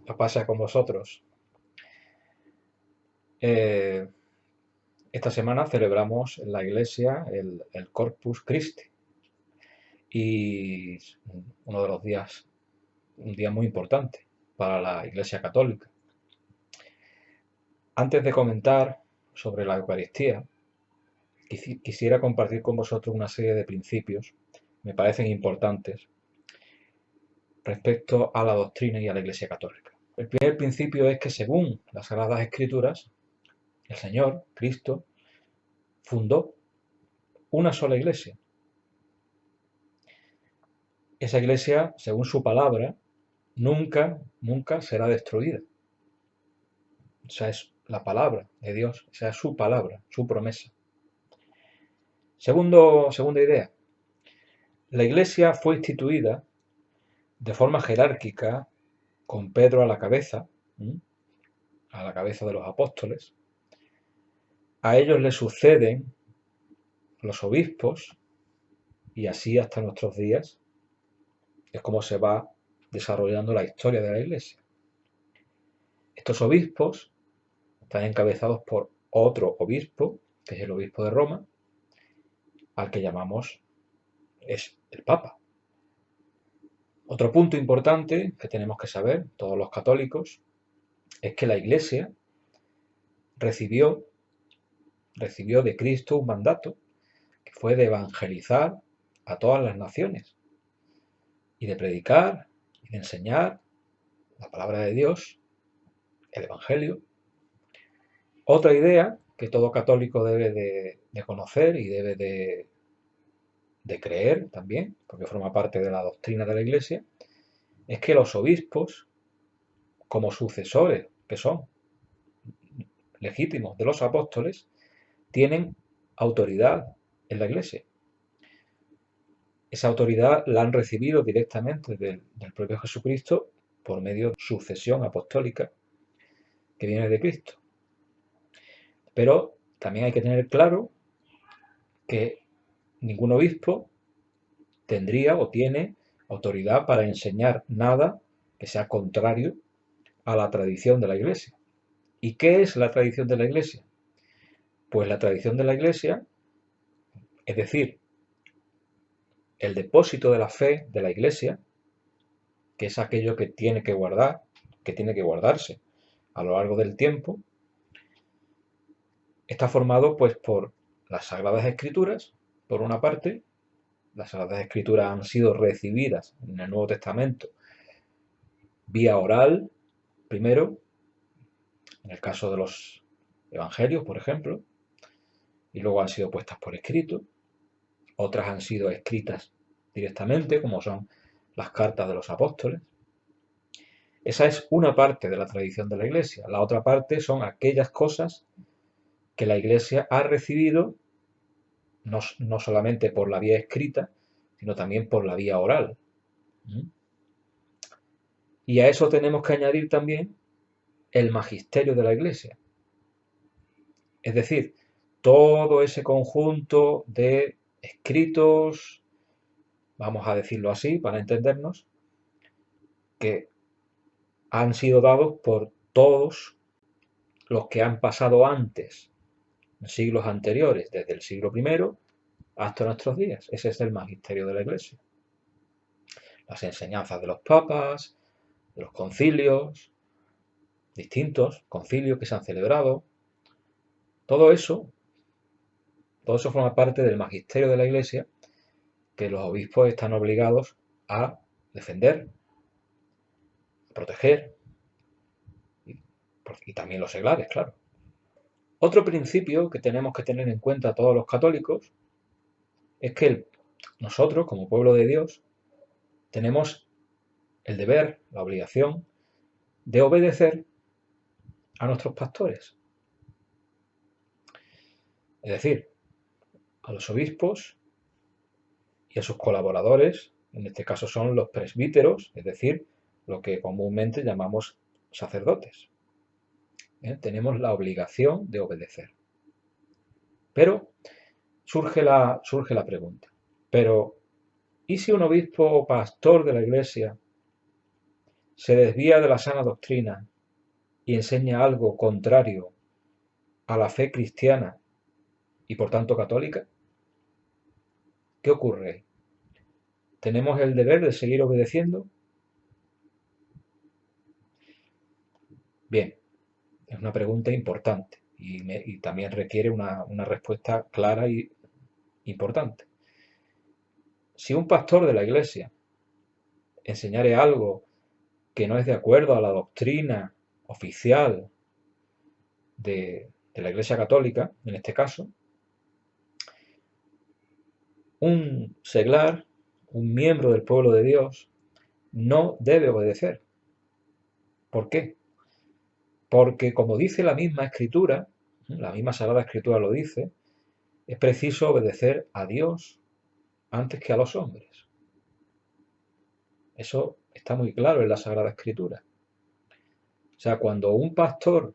La pasa con vosotros. Eh, esta semana celebramos en la iglesia el Corpus Christi y uno de los días, un día muy importante para la iglesia católica. Antes de comentar sobre la Eucaristía, quisiera compartir con vosotros una serie de principios que me parecen importantes respecto a la doctrina y a la iglesia católica. El primer principio es que según las Sagradas Escrituras, el Señor, Cristo, fundó una sola iglesia. Esa iglesia, según su palabra, nunca será destruida. Esa es la palabra de Dios, esa es su palabra, su promesa. Segunda idea, la iglesia fue instituida de forma jerárquica con Pedro a la cabeza de los apóstoles. A ellos le suceden los obispos y así hasta nuestros días es como se va desarrollando la historia de la iglesia. Estos obispos están encabezados por otro obispo, que es el obispo de Roma, al que llamamos es el Papa. Otro punto importante que tenemos que saber, todos los católicos, es que la Iglesia recibió de Cristo un mandato, que fue de evangelizar a todas las naciones y de predicar y de enseñar la palabra de Dios, el Evangelio. Otra idea que todo católico debe de conocer y debe de creer también, porque forma parte de la doctrina de la Iglesia, es que los obispos, como sucesores que son legítimos de los apóstoles, tienen autoridad en la Iglesia. Esa autoridad la han recibido directamente del propio Jesucristo por medio de sucesión apostólica que viene de Cristo. Pero también hay que tener claro que ningún obispo tendría o tiene autoridad para enseñar nada que sea contrario a la tradición de la Iglesia. ¿Y qué es la tradición de la Iglesia? Pues la tradición de la Iglesia, es decir, el depósito de la fe de la Iglesia, que es aquello que tiene que guardar, que tiene que guardarse a lo largo del tiempo, está formado pues por las Sagradas Escrituras, por una parte. Las Sagradas Escrituras han sido recibidas en el Nuevo Testamento vía oral, primero, en el caso de los Evangelios, por ejemplo, y luego han sido puestas por escrito. Otras han sido escritas directamente, como son las cartas de los apóstoles. Esa es una parte de la tradición de la Iglesia. La otra parte son aquellas cosas que la Iglesia ha recibido no solamente por la vía escrita, sino también por la vía oral. Y a eso tenemos que añadir también el magisterio de la Iglesia. Es decir, todo ese conjunto de escritos, vamos a decirlo así para entendernos, que han sido dados por todos los que han pasado antes, en siglos anteriores, desde el siglo I hasta nuestros días. Ese es el magisterio de la Iglesia. Las enseñanzas de los papas, de los concilios, distintos concilios que se han celebrado, todo eso forma parte del magisterio de la Iglesia que los obispos están obligados a defender, a proteger y también los seglares, claro. Otro principio que tenemos que tener en cuenta todos los católicos es que nosotros, como pueblo de Dios, tenemos el deber, la obligación de obedecer a nuestros pastores. Es decir, a los obispos y a sus colaboradores, en este caso son los presbíteros, es decir, lo que comúnmente llamamos sacerdotes. Tenemos la obligación de obedecer. Pero surge la pregunta, ¿y si un obispo o pastor de la Iglesia se desvía de la sana doctrina y enseña algo contrario a la fe cristiana y por tanto católica, ¿qué ocurre? ¿Tenemos el deber de seguir obedeciendo? Bien, es una pregunta importante y también requiere una respuesta clara y importante. Si un pastor de la iglesia enseñare algo que no es de acuerdo a la doctrina oficial de la Iglesia Católica, en este caso, un seglar, un miembro del pueblo de Dios, no debe obedecer. ¿Por qué? Porque como dice la misma Escritura, la misma Sagrada Escritura lo dice, es preciso obedecer a Dios antes que a los hombres. Eso está muy claro en la Sagrada Escritura. O sea, cuando un pastor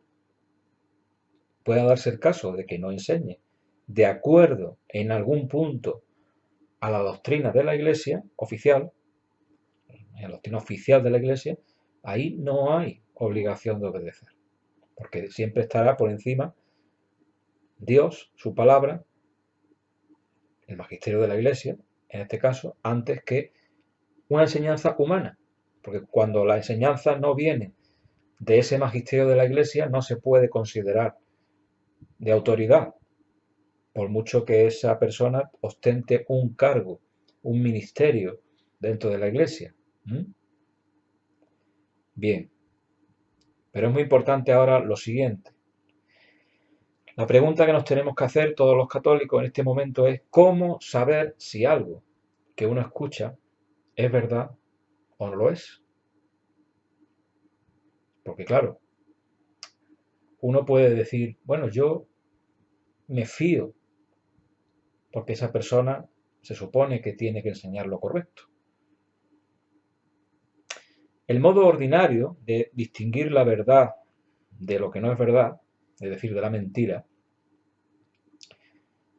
pueda darse el caso de que no enseñe de acuerdo en algún punto a la doctrina de la Iglesia oficial, en la doctrina oficial de la Iglesia, ahí no hay obligación de obedecer, porque siempre estará por encima Dios, su palabra, el magisterio de la Iglesia, en este caso, antes que una enseñanza humana, porque cuando la enseñanza no viene de ese magisterio de la Iglesia, no se puede considerar de autoridad, por mucho que esa persona ostente un cargo, un ministerio dentro de la Iglesia. Bien, pero es muy importante ahora lo siguiente. La pregunta que nos tenemos que hacer todos los católicos en este momento es ¿cómo saber si algo que uno escucha es verdad o no lo es? Porque claro, uno puede decir, bueno, yo me fío porque esa persona se supone que tiene que enseñar lo correcto. El modo ordinario de distinguir la verdad de lo que no es verdad, es decir, de la mentira,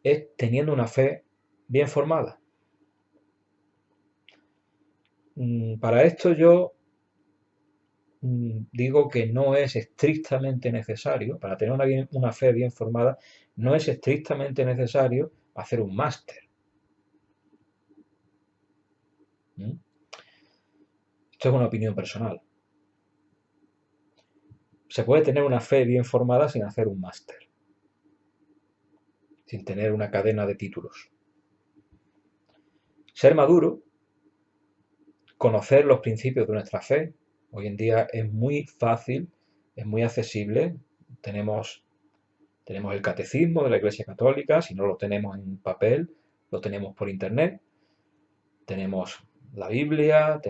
es teniendo una fe bien formada. Para esto yo digo que no es estrictamente necesario, para tener una fe bien formada, no es estrictamente necesario hacer un máster. Esto es una opinión personal. Se puede tener una fe bien formada sin hacer un máster, sin tener una cadena de títulos. Ser maduro, conocer los principios de nuestra fe, hoy en día es muy fácil, es muy accesible. Tenemos el catecismo de la Iglesia Católica, si no lo tenemos en papel, lo tenemos por internet. Tenemos la Biblia,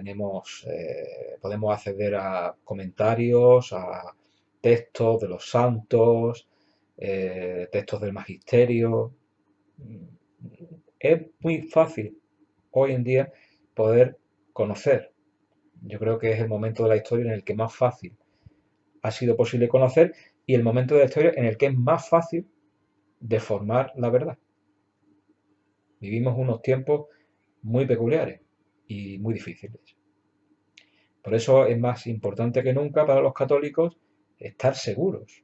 podemos acceder a comentarios, a textos de los santos, textos del magisterio. Es muy fácil hoy en día poder conocer. Yo creo que es el momento de la historia en el que más fácil ha sido posible conocer y el momento de la historia en el que es más fácil deformar la verdad. Vivimos unos tiempos muy peculiares y muy difíciles. Por eso es más importante que nunca para los católicos estar seguros.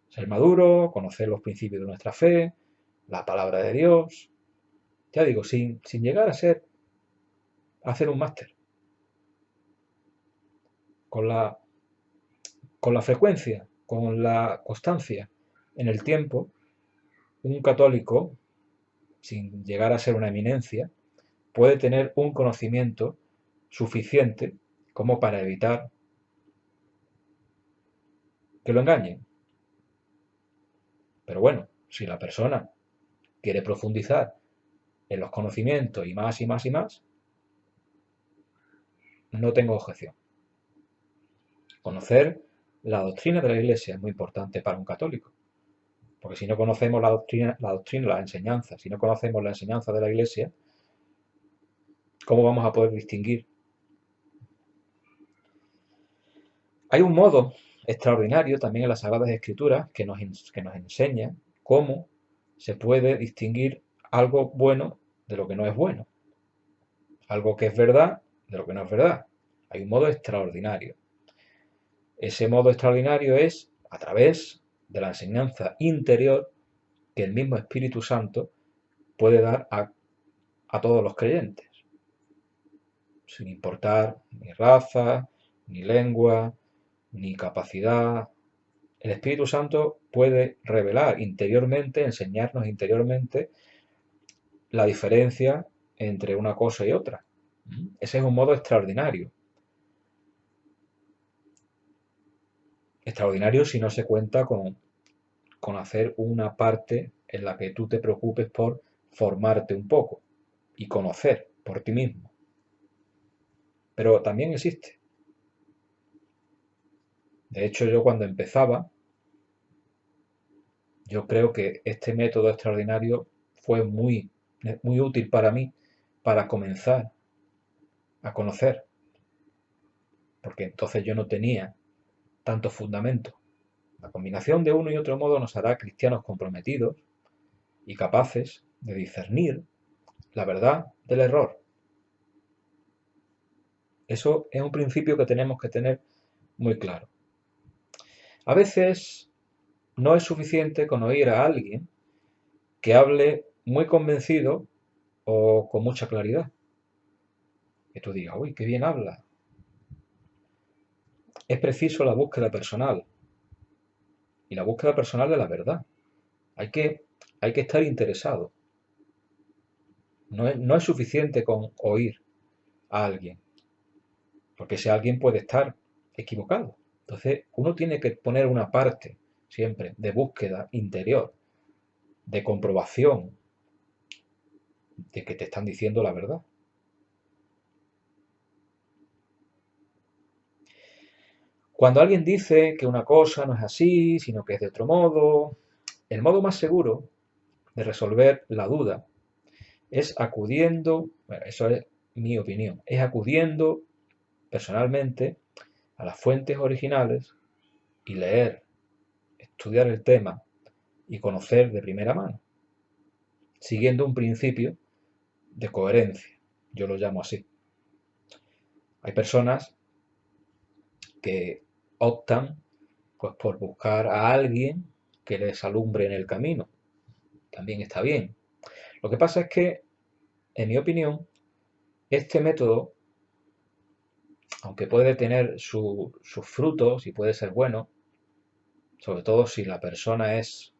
Ser maduro, conocer los principios de nuestra fe, la palabra de Dios. Ya digo, sin llegar a hacer un máster. Con la frecuencia, con la constancia en el tiempo, un católico, sin llegar a ser una eminencia, puede tener un conocimiento suficiente como para evitar que lo engañen. Pero bueno, si la persona quiere profundizar en los conocimientos y más y más y más, no tengo objeción. Conocer la doctrina de la Iglesia es muy importante para un católico. Porque si no conocemos la doctrina, la enseñanza, si no conocemos la enseñanza de la Iglesia, ¿cómo vamos a poder distinguir? Hay un modo extraordinario también en las Sagradas Escrituras que nos enseña cómo se puede distinguir algo bueno de lo que no es bueno. Algo que es verdad de lo que no es verdad. hay un modo extraordinario. Ese modo extraordinario es a través de la enseñanza interior que el mismo Espíritu Santo puede dar a todos los creyentes, sin importar ni raza, ni lengua, ni capacidad. El Espíritu Santo puede revelar interiormente, enseñarnos interiormente la diferencia entre una cosa y otra. Ese es un modo extraordinario. Extraordinario si no se cuenta con hacer una parte en la que tú te preocupes por formarte un poco y conocer por ti mismo. Pero también existe. De hecho, yo cuando empezaba, yo creo que este método extraordinario fue muy útil para mí para comenzar a conocer, porque entonces yo no tenía tanto fundamento. La combinación de uno y otro modo nos hará cristianos comprometidos y capaces de discernir la verdad del error. Eso es un principio que tenemos que tener muy claro. A veces no es suficiente con oír a alguien que hable muy convencido o con mucha claridad. Que tú digas, uy, qué bien habla. Es preciso la búsqueda personal y la búsqueda personal de la verdad. Hay que, hay que estar interesado. No es suficiente con oír a alguien, porque ese alguien puede estar equivocado. Entonces, uno tiene que poner una parte siempre de búsqueda interior, de comprobación de que te están diciendo la verdad. Cuando alguien dice que una cosa no es así, sino que es de otro modo, el modo más seguro de resolver la duda es acudiendo, bueno, eso es mi opinión, es acudiendo personalmente a las fuentes originales y leer, estudiar el tema y conocer de primera mano, siguiendo un principio de coherencia. Yo lo llamo así. Hay personas que optan pues por buscar a alguien que les alumbre en el camino. También está bien. Lo que pasa es que, en mi opinión, este método, aunque puede tener sus frutos y puede ser bueno, sobre todo si la persona es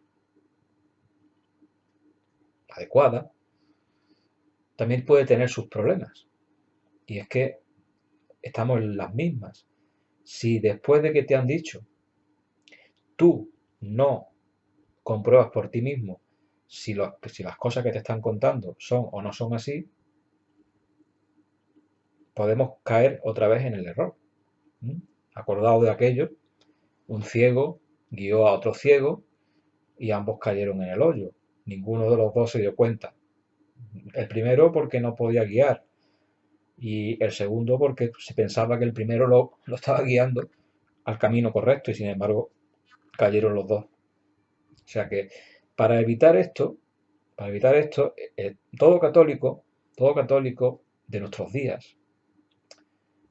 adecuada, también puede tener sus problemas. Y es que estamos en las mismas. Si después de que te han dicho, tú no compruebas por ti mismo si las cosas que te están contando son o no son así, podemos caer otra vez en el error. Acordado de aquello, un ciego guió a otro ciego y ambos cayeron en el hoyo. Ninguno de los dos se dio cuenta. El primero porque no podía guiar y el segundo porque se pensaba que el primero lo estaba guiando al camino correcto y sin embargo cayeron los dos. O sea que para evitar esto, todo católico de nuestros días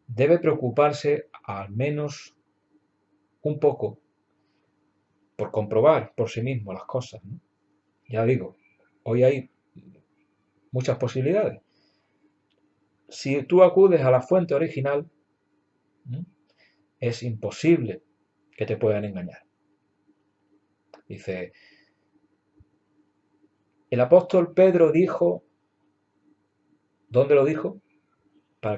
debe preocuparse al menos un poco por comprobar por sí mismo las cosas, ¿no? Ya digo, hoy hay muchas posibilidades. Si tú acudes a la fuente original, ¿no?, es imposible que te puedan engañar. Dice, el apóstol Pedro dijo, ¿dónde lo dijo?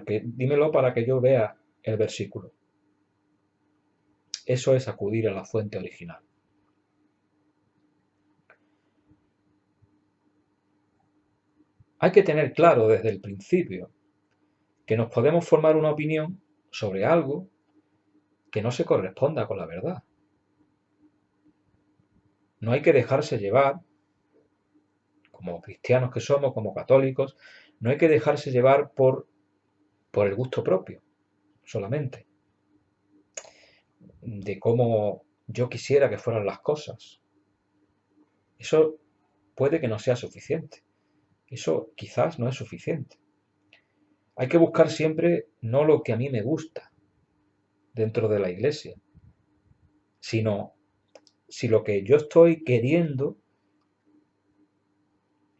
Dímelo para que yo vea el versículo. Eso es acudir a la fuente original. Hay que tener claro desde el principio que nos podemos formar una opinión sobre algo que no se corresponda con la verdad. No hay que dejarse llevar, como cristianos que somos, como católicos, no hay que dejarse llevar por el gusto propio, solamente, de cómo yo quisiera que fueran las cosas. Eso puede que no sea suficiente. Eso quizás no es suficiente. Hay que buscar siempre no lo que a mí me gusta dentro de la iglesia, sino si lo que yo estoy queriendo,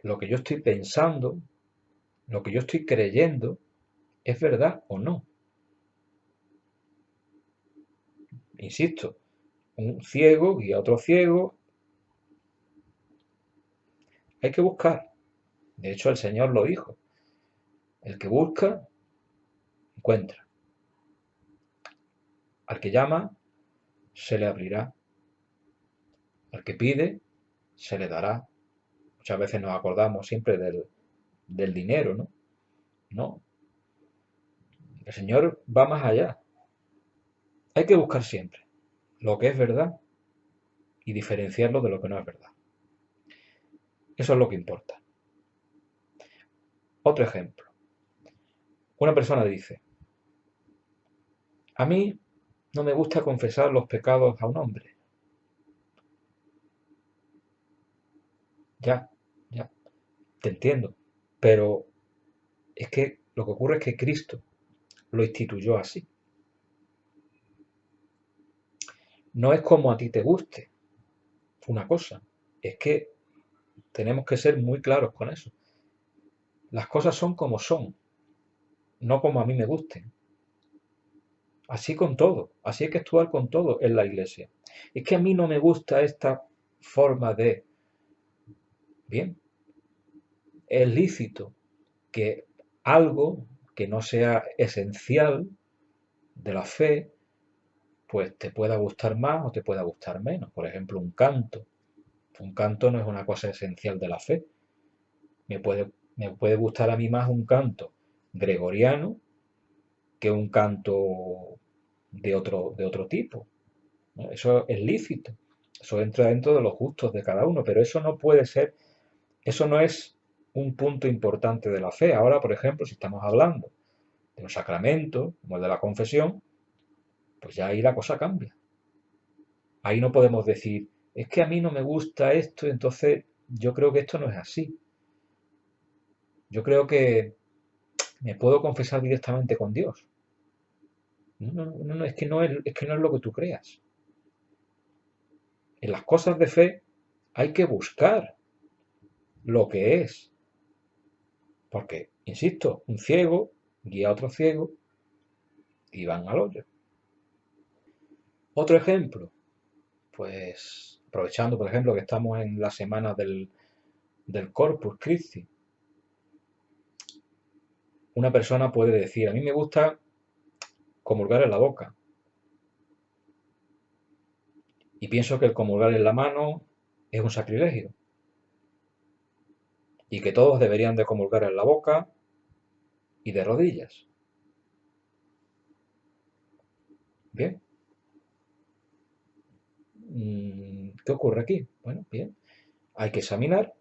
lo que yo estoy pensando, lo que yo estoy creyendo, es verdad o no. Insisto, un ciego guía a otro ciego. Hay que buscar. De hecho, el Señor lo dijo. El que busca, encuentra. Al que llama, se le abrirá. Al que pide, se le dará. Muchas veces nos acordamos siempre del dinero, ¿no? No. El Señor va más allá. Hay que buscar siempre lo que es verdad y diferenciarlo de lo que no es verdad. Eso es lo que importa. Otro ejemplo. Una persona dice, a mí no me gusta confesar los pecados a un hombre. Ya, ya, te entiendo. Pero es que lo que ocurre es que Cristo lo instituyó así. No es como a ti te guste una cosa. Es que tenemos que ser muy claros con eso. Las cosas son como son, no como a mí me gusten. Así con todo. Así hay que actuar con todo en la iglesia. Es que a mí no me gusta esta forma de... Bien, es lícito que algo que no sea esencial de la fe, pues te pueda gustar más o te pueda gustar menos. Por ejemplo, un canto. Un canto no es una cosa esencial de la fe. Me puede gustar a mí más un canto gregoriano que un canto de otro tipo, ¿no? Eso es lícito. Eso entra dentro de los gustos de cada uno, pero eso no puede ser, eso no es un punto importante de la fe. Ahora, por ejemplo, si estamos hablando de un sacramento, como el de la confesión, pues ya ahí la cosa cambia. Ahí no podemos decir, es que a mí no me gusta esto, entonces yo creo que esto no es así. Yo creo que me puedo confesar directamente con Dios. No, no, no, es que no es lo que tú creas. En las cosas de fe hay que buscar lo que es. Porque, insisto, un ciego guía a otro ciego y van al hoyo. Otro ejemplo, pues aprovechando, por ejemplo, que estamos en la semana del Corpus Christi, una persona puede decir, a mí me gusta comulgar en la boca y pienso que el comulgar en la mano es un sacrilegio y que todos deberían de comulgar en la boca y de rodillas. Bien, ¿qué ocurre aquí? Bueno, bien, hay que examinar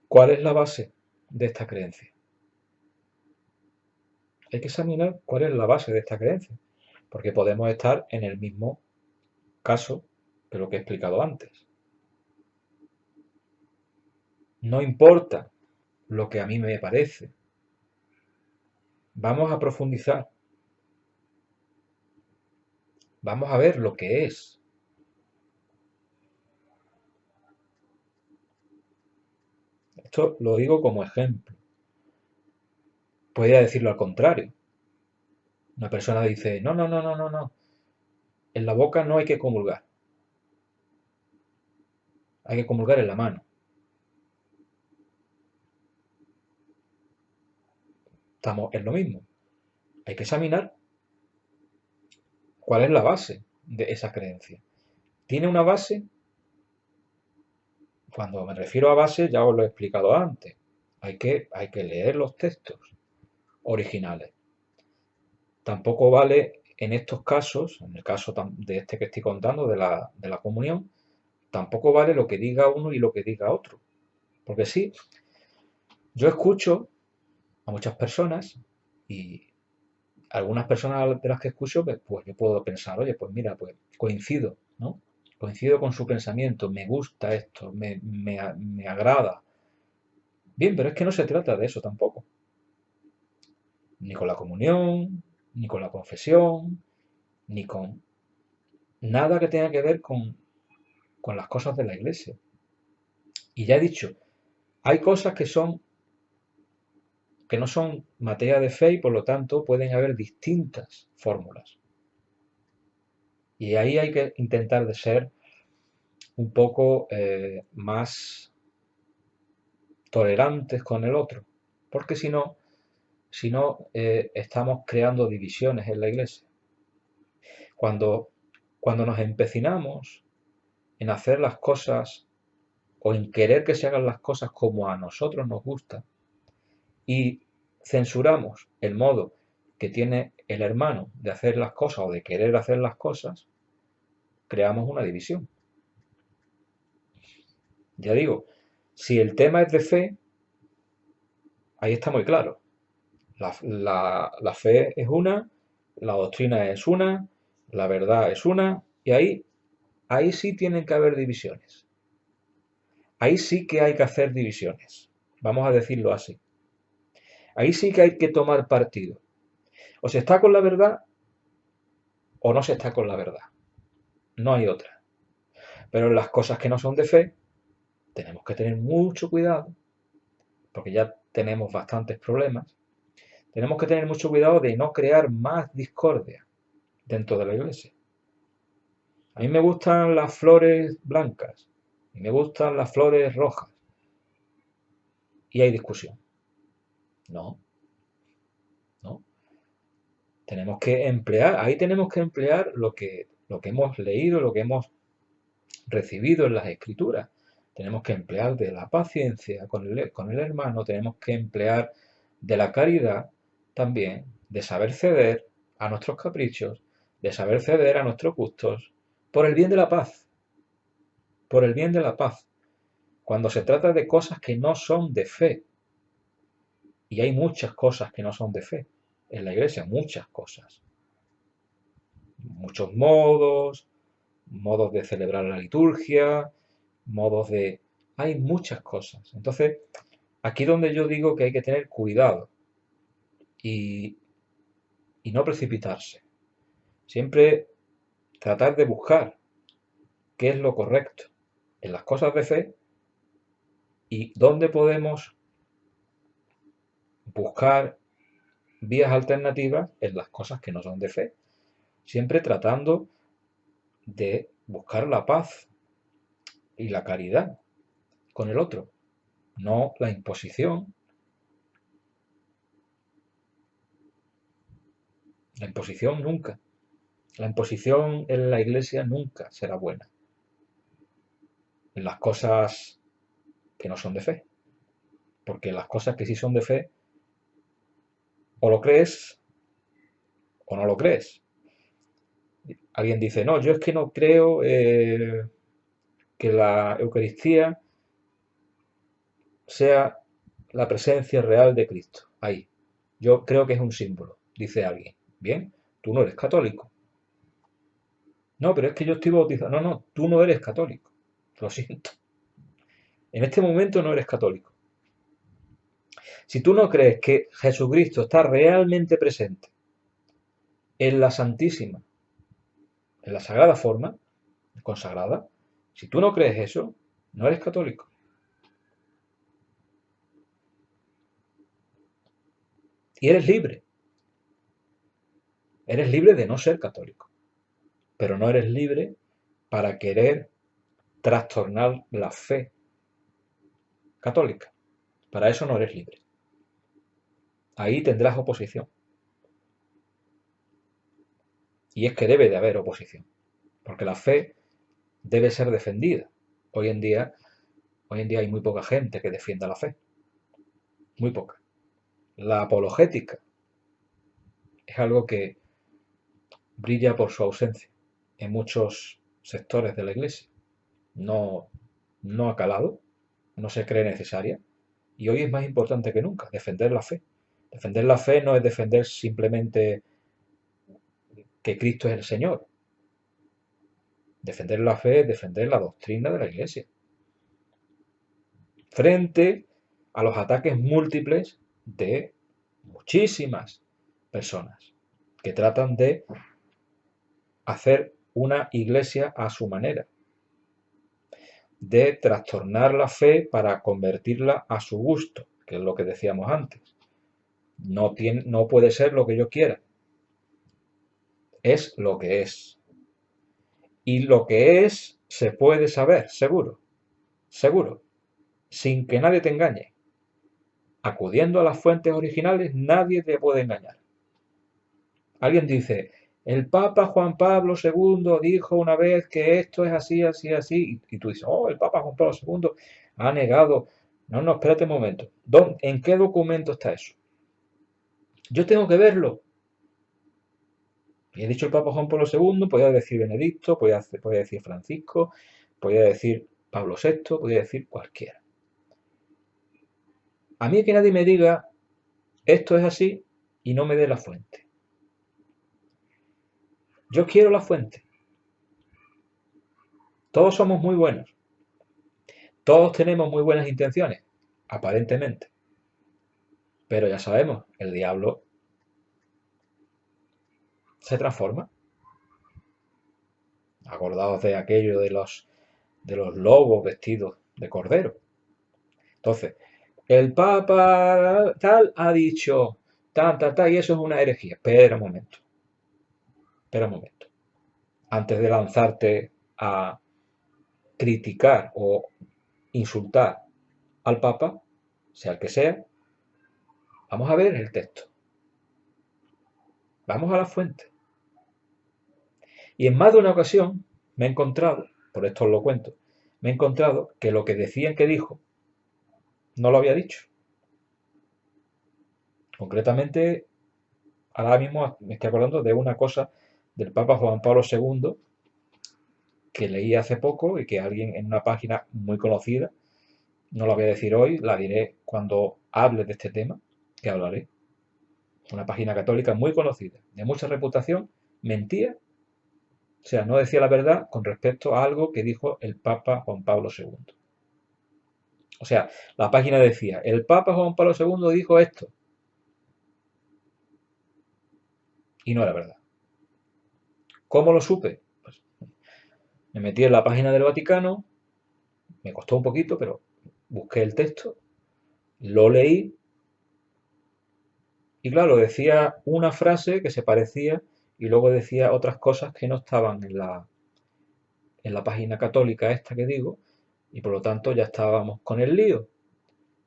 cuál es la base de esta creencia. Hay que examinar cuál es la base de esta creencia, porque podemos estar en el mismo caso que lo que he explicado antes. No importa lo que a mí me parece. Vamos a profundizar. Vamos a ver lo que es. Esto lo digo como ejemplo. Podría decirlo al contrario. Una persona dice, no, no, no, no, no, no. En la boca no hay que comulgar. Hay que comulgar en la mano. Estamos en lo mismo. Hay que examinar cuál es la base de esa creencia. ¿Tiene una base? Cuando me refiero a base, ya os lo he explicado antes. Hay que leer los textos originales. Tampoco vale en estos casos, en el caso de este que estoy contando, de la comunión, tampoco vale lo que diga uno y lo que diga otro. Porque sí, yo escucho a muchas personas y algunas personas de las que escucho, pues yo puedo pensar, oye, pues mira, pues coincido, ¿no? Coincido con su pensamiento, me gusta esto, me agrada. Bien, pero es que no se trata de eso tampoco. ni con la comunión, ni con la confesión, ni con nada que tenga que ver con las cosas de la iglesia. Y ya he dicho, hay cosas que no son materia de fe y por lo tanto pueden haber distintas fórmulas. Y ahí hay que intentar de ser un poco más tolerantes con el otro, porque si no estamos creando divisiones en la iglesia. Cuando nos empecinamos en hacer las cosas o en querer que se hagan las cosas como a nosotros nos gusta y censuramos el modo que tiene el hermano de hacer las cosas o de querer hacer las cosas, creamos una división. Ya digo, si el tema es de fe, ahí está muy claro. La fe es una, la doctrina es una, la verdad es una, y ahí sí tienen que haber divisiones. Ahí sí que hay que hacer divisiones. Vamos a decirlo así. Ahí sí que hay que tomar partido. O se está con la verdad o no se está con la verdad. No hay otra. Pero en las cosas que no son de fe, tenemos que tener mucho cuidado, porque ya tenemos bastantes problemas. Tenemos que tener mucho cuidado de no crear más discordia dentro de la iglesia. A mí me gustan las flores blancas y me gustan las flores rojas. Y hay discusión. No, no. Ahí tenemos que emplear lo que hemos leído, lo que hemos recibido en las escrituras. Tenemos que emplear de la paciencia con el hermano, tenemos que emplear de la caridad también, de saber ceder a nuestros caprichos, de saber ceder a nuestros gustos, por el bien de la paz, por el bien de la paz. Cuando se trata de cosas que no son de fe, y hay muchas cosas que no son de fe en la iglesia, muchas cosas, muchos modos de celebrar la liturgia, modos de... Hay muchas cosas. Entonces, aquí donde yo digo que hay que tener cuidado y, y no precipitarse. Siempre tratar de buscar qué es lo correcto en las cosas de fe y dónde podemos buscar vías alternativas en las cosas que no son de fe. Siempre tratando de buscar la paz y la caridad con el otro, no la imposición. La imposición nunca. La imposición en la iglesia nunca será buena. En las cosas que no son de fe. Porque las cosas que sí son de fe, o lo crees o no lo crees. Alguien dice, no, yo es que no creo que la Eucaristía sea la presencia real de Cristo. Ahí. Yo creo que es un símbolo, dice alguien. Bien, tú no eres católico. No, pero es que yo estoy bautizado. No, no, tú no eres católico. Lo siento. En este momento no eres católico. Si tú no crees que Jesucristo está realmente presente en la Santísima, en la Sagrada Forma, consagrada, si tú no crees eso, no eres católico. Y eres libre. Eres libre de no ser católico. Pero no eres libre para querer trastornar la fe católica. Para eso no eres libre. Ahí tendrás oposición. Y es que debe de haber oposición. Porque la fe debe ser defendida. Hoy en día hay muy poca gente que defienda la fe. Muy poca. La apologética es algo que brilla por su ausencia en muchos sectores de la iglesia. No, no ha calado, no se cree necesaria y hoy es más importante que nunca defender la fe. Defender la fe no es defender simplemente que Cristo es el Señor. Defender la fe es defender la doctrina de la iglesia. Frente a los ataques múltiples de muchísimas personas que tratan de hacer una iglesia a su manera, de trastornar la fe para convertirla a su gusto, que es lo que decíamos antes. No puede ser lo que yo quiera, es lo que es. Y lo que es se puede saber, seguro, seguro, sin que nadie te engañe. Acudiendo a las fuentes originales, nadie te puede engañar. Alguien dice, el Papa Juan Pablo II dijo una vez que esto es así, así, así, y tú dices, oh, el Papa Juan Pablo II ha negado. No, no, espérate un momento. ¿En qué documento está eso? Yo tengo que verlo. Y he dicho el Papa Juan Pablo II, podía decir Benedicto, podía decir Francisco, podía decir Pablo VI, podía decir cualquiera. A mí que nadie me diga esto es así y no me dé la fuente. Yo quiero la fuente. Todos somos muy buenos. Todos tenemos muy buenas intenciones, aparentemente. Pero ya sabemos, el diablo se transforma. Acordaos de aquello de los lobos vestidos de cordero. Entonces, el Papa tal ha dicho y eso es una herejía. Espera un momento. Espera un momento. Antes de lanzarte a criticar o insultar al Papa, sea el que sea, vamos a ver el texto. Vamos a la fuente. Y en más de una ocasión me he encontrado, por esto os lo cuento, me he encontrado que lo que decían que dijo no lo había dicho. Concretamente, ahora mismo me estoy acordando de una cosa del Papa Juan Pablo II que leí hace poco y que alguien en una página muy conocida, no la voy a decir hoy, la diré cuando hable de este tema, que hablaré. Una página católica muy conocida, de mucha reputación, mentía, o sea, no decía la verdad con respecto a algo que dijo el Papa Juan Pablo II. O sea, la página decía, el Papa Juan Pablo II dijo esto, y no era verdad. ¿Cómo lo supe? Pues me metí en la página del Vaticano, me costó un poquito, pero busqué el texto, lo leí, y claro, decía una frase que se parecía y luego decía otras cosas que no estaban en la página católica esta que digo, y por lo tanto ya estábamos con el lío.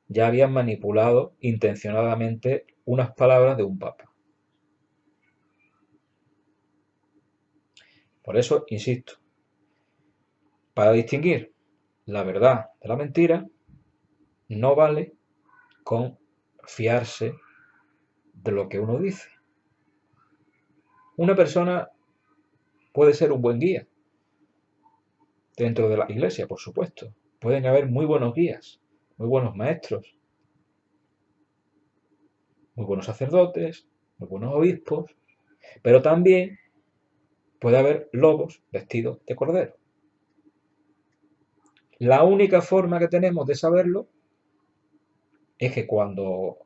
Ya habían manipulado intencionadamente unas palabras de un papa. Por eso, insisto, para distinguir la verdad de la mentira, no vale con fiarse de lo que uno dice. Una persona puede ser un buen guía dentro de la iglesia, por supuesto. Pueden haber muy buenos guías, muy buenos maestros, muy buenos sacerdotes, muy buenos obispos, pero también puede haber lobos vestidos de cordero. La única forma que tenemos de saberlo es que cuando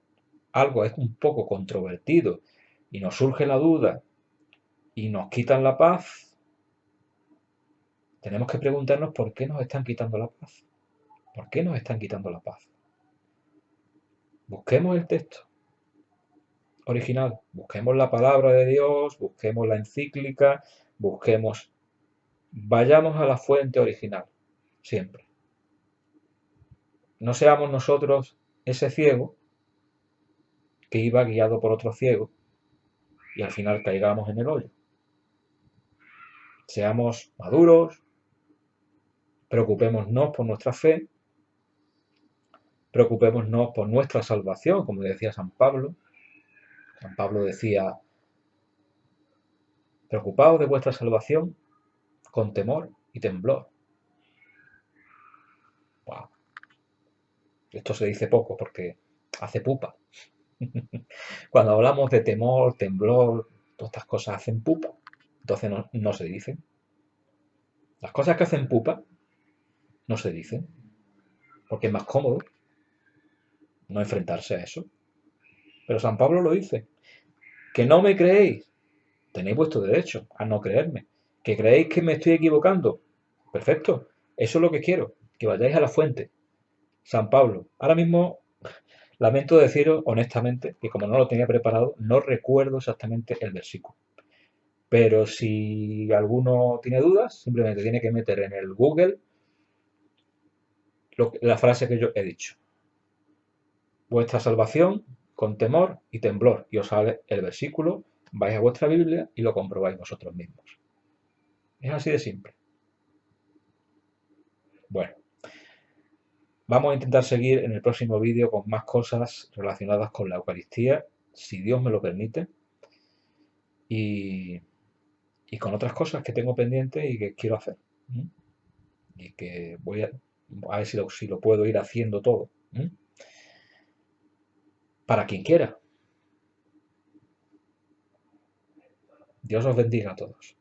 algo es un poco controvertido y nos surge la duda y nos quitan la paz, tenemos que preguntarnos por qué nos están quitando la paz. ¿Por qué nos están quitando la paz? Busquemos el texto original, busquemos la palabra de Dios, busquemos la encíclica, vayamos a la fuente original, siempre. No seamos nosotros ese ciego que iba guiado por otro ciego y al final caigamos en el hoyo. Seamos maduros, preocupémonos por nuestra fe, preocupémonos por nuestra salvación, como decía San Pablo. San Pablo decía, preocupaos de vuestra salvación con temor y temblor. Wow. Esto se dice poco porque hace pupa. Cuando hablamos de temor, temblor, todas estas cosas hacen pupa. Entonces no se dicen. Las cosas que hacen pupa no se dicen porque es más cómodo no enfrentarse a eso. Pero San Pablo lo dice. ¿Que no me creéis? Tenéis vuestro derecho a no creerme. ¿Que creéis que me estoy equivocando? Perfecto. Eso es lo que quiero, que vayáis a la fuente. San Pablo. Ahora mismo lamento deciros honestamente que como no lo tenía preparado, no recuerdo exactamente el versículo. Pero si alguno tiene dudas, simplemente tiene que meter en el Google la frase que yo he dicho. Vuestra salvación con temor y temblor. Y os sale el versículo, vais a vuestra Biblia y lo comprobáis vosotros mismos. Es así de simple. Bueno, vamos a intentar seguir en el próximo vídeo con más cosas relacionadas con la Eucaristía, si Dios me lo permite, y, y con otras cosas que tengo pendientes y que quiero hacer. ¿Mm? Y que voy a ver si lo puedo ir haciendo todo. ¿Mm? Para quien quiera. Dios os bendiga a todos.